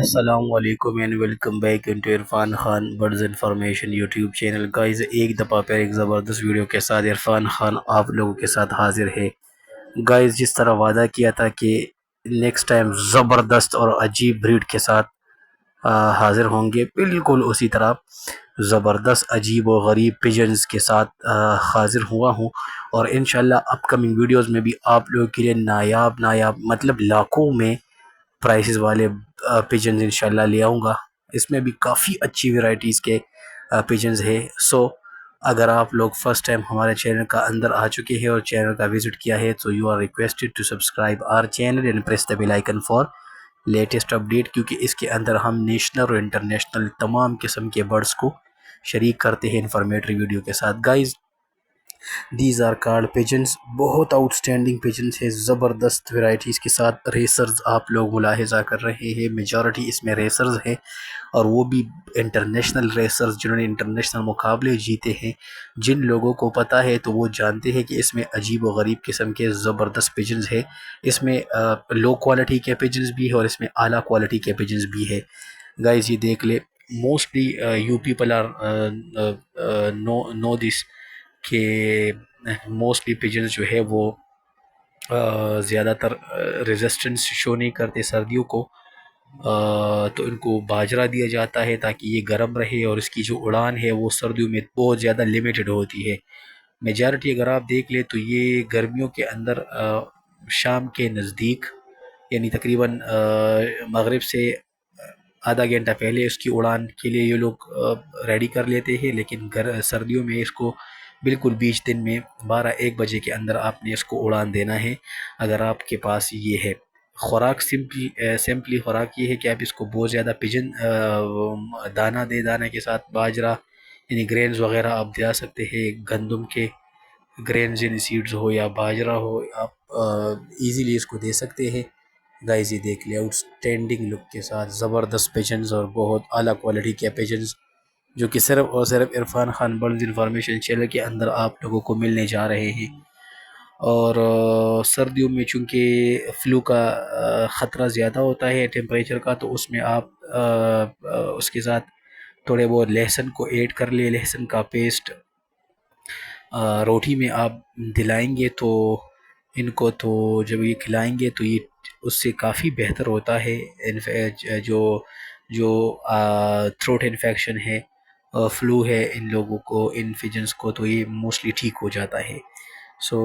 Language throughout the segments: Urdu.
السلام علیکم and welcome back into Irfan Khan birds information YouTube channel. Guys ایک دفعہ پھر ایک زبردست ویڈیو کے ساتھ عرفان خان آپ لوگوں کے ساتھ حاضر ہے. گائز جس طرح وعدہ کیا تھا کہ نیکسٹ ٹائم زبردست اور عجیب بریڈ کے ساتھ حاضر ہوں گے، بالکل اسی طرح زبردست عجیب و غریب پیجنز کے ساتھ حاضر ہوا ہوں. اور انشاءاللہ اپ کمنگ ویڈیوز میں بھی آپ لوگوں کے لیے نایاب مطلب لاکھوں میں پرائسز والے پیجنز انشاءاللہ لے آؤں گا. اس میں بھی کافی اچھی ویرائٹیز کے پیجنز ہے. سو اگر آپ لوگ فرسٹ ٹائم ہمارے چینل کا اندر آ چکے ہیں اور چینل کا وزٹ کیا ہے تو you are requested to subscribe our channel and press the bell icon for latest update, کیونکہ اس کے اندر ہم نیشنل اور انٹرنیشنل تمام قسم کے برڈز کو شریک کرتے ہیں انفارمیٹری ویڈیو کے ساتھ. Guys these are card pigeons, بہت آؤٹ اسٹینڈنگ پیجنز ہے زبردست ویرائٹیز کے ساتھ. ریسرز آپ لوگ ملاحظہ کر رہے ہیں، میجورٹی اس میں ریسرز ہیں، اور وہ بھی انٹرنیشنل ریسرز جنہوں نے انٹرنیشنل مقابلے جیتے ہیں. جن لوگوں کو پتہ ہے تو وہ جانتے ہیں کہ اس میں عجیب و غریب قسم کے زبردست پیجنز ہے. اس میں لو کوالٹی کے پیجنز بھی ہے اور اس میں اعلیٰ کوالٹی کے پیجنز بھی ہے. گائز یہ دیکھ لے، موسٹلی یو پیپل آر نو دس کہ موسٹلی پیجنز جو ہے وہ زیادہ تر ریزسٹنس شو نہیں کرتے سردیوں کو، تو ان کو باجرہ دیا جاتا ہے تاکہ یہ گرم رہے، اور اس کی جو اڑان ہے وہ سردیوں میں بہت زیادہ لیمیٹڈ ہوتی ہے. میجارٹی اگر آپ دیکھ لیں تو یہ گرمیوں کے اندر شام کے نزدیک، یعنی تقریباً مغرب سے آدھا گھنٹہ پہلے اس کی اڑان کے لیے یہ لوگ ریڈی کر لیتے ہیں. لیکن سردیوں میں اس کو بالکل بیچ دن میں 12-1 بجے کے اندر آپ نے اس کو اڑان دینا ہے. اگر آپ کے پاس یہ ہے خوراک، سمپلی خوراک یہ ہے کہ آپ اس کو بہت زیادہ پیجن دانہ دے، دانے کے ساتھ باجرہ یعنی گرینز وغیرہ آپ دیا سکتے ہیں. گندم کے گرینز یعنی سیڈز ہو یا باجرہ ہو، آپ ایزیلی اس کو دے سکتے ہیں. گائز یہ دیکھ لیں آؤٹ اسٹینڈنگ لک کے ساتھ زبردست پیجنز اور بہت اعلیٰ کوالٹی کے پیجنز، جو کہ صرف اور صرف Irfan Khan birds information channel کے اندر آپ لوگوں کو ملنے جا رہے ہیں. اور سردیوں میں چونکہ فلو کا خطرہ زیادہ ہوتا ہے ٹیمپریچر کا، تو اس میں آپ اس کے ساتھ تھوڑے بہت لہسن کو ایڈ کر لیں. لہسن کا پیسٹ روٹی میں آپ دلائیں گے تو ان کو، تو جب یہ کھلائیں گے تو یہ اس سے کافی بہتر ہوتا ہے. جو تھروٹ انفیکشن ہے، فلو ہے ان لوگوں کو، ان پیجنز کو، تو یہ موسٹلی ٹھیک ہو جاتا ہے. سو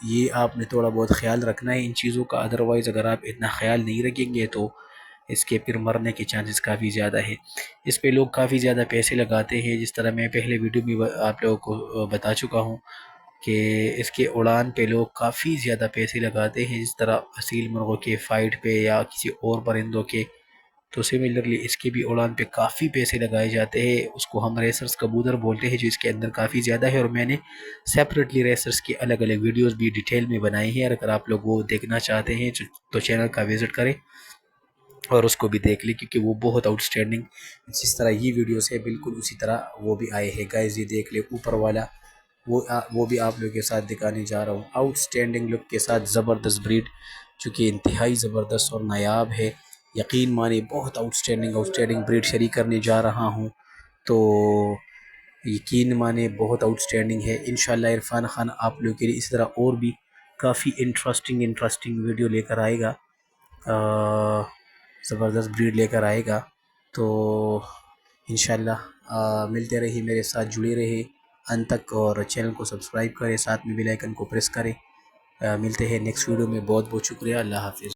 یہ آپ نے تھوڑا بہت خیال رکھنا ہے ان چیزوں کا. ادروائز اگر آپ اتنا خیال نہیں رکھیں گے تو اس کے پھر مرنے کے چانسز کافی زیادہ ہے. اس پہ لوگ کافی زیادہ پیسے لگاتے ہیں، جس طرح میں پہلے ویڈیو میں آپ لوگوں کو بتا چکا ہوں کہ اس کے اڑان پہ لوگ کافی زیادہ پیسے لگاتے ہیں، جس طرح اصیل مرغوں کے فائٹ پہ یا کسی اور پرندوں کے. تو سملرلی اس کے بھی اڑان پہ کافی پیسے لگائے جاتے ہیں. اس کو ہم ریسرز کبوتر بولتے ہیں، جو اس کے اندر کافی زیادہ ہے، اور میں نے سیپریٹلی ریسرز کی الگ الگ ویڈیوز بھی ڈیٹیل میں بنائی ہیں. اگر آپ لوگ وہ دیکھنا چاہتے ہیں تو چینل کا وزٹ کریں اور اس کو بھی دیکھ لیں، کیونکہ وہ بہت آؤٹ اسٹینڈنگ جس طرح یہ ویڈیوز ہے بالکل اسی طرح وہ بھی آئے ہیں. گائز یہ دیکھ لیں اوپر والا، وہ بھی آپ لوگوں کے ساتھ دکھانے جا رہا ہوں. آؤٹ اسٹینڈنگ لک کے ساتھ زبردست بریڈ، چونکہ انتہائی زبردست اور نایاب ہے. یقین مانے بہت آؤٹ اسٹینڈنگ بریڈ شریک کرنے جا رہا ہوں، تو یقین مانے بہت آؤٹ اسٹینڈنگ ہے. انشاءاللہ عرفان خان آپ لوگوں کے لیے اس طرح اور بھی کافی انٹرسٹنگ ویڈیو لے کر آئے گا، زبردست بریڈ لے کر آئے گا. تو انشاءاللہ ملتے رہے، میرے ساتھ جڑے رہے انت تک، اور چینل کو سبسکرائب کریں، ساتھ میں بیل آئیکن کو پریس کریں. ملتے ہیں نیکسٹ ویڈیو میں. بہت بہت شکریہ. اللہ حافظ.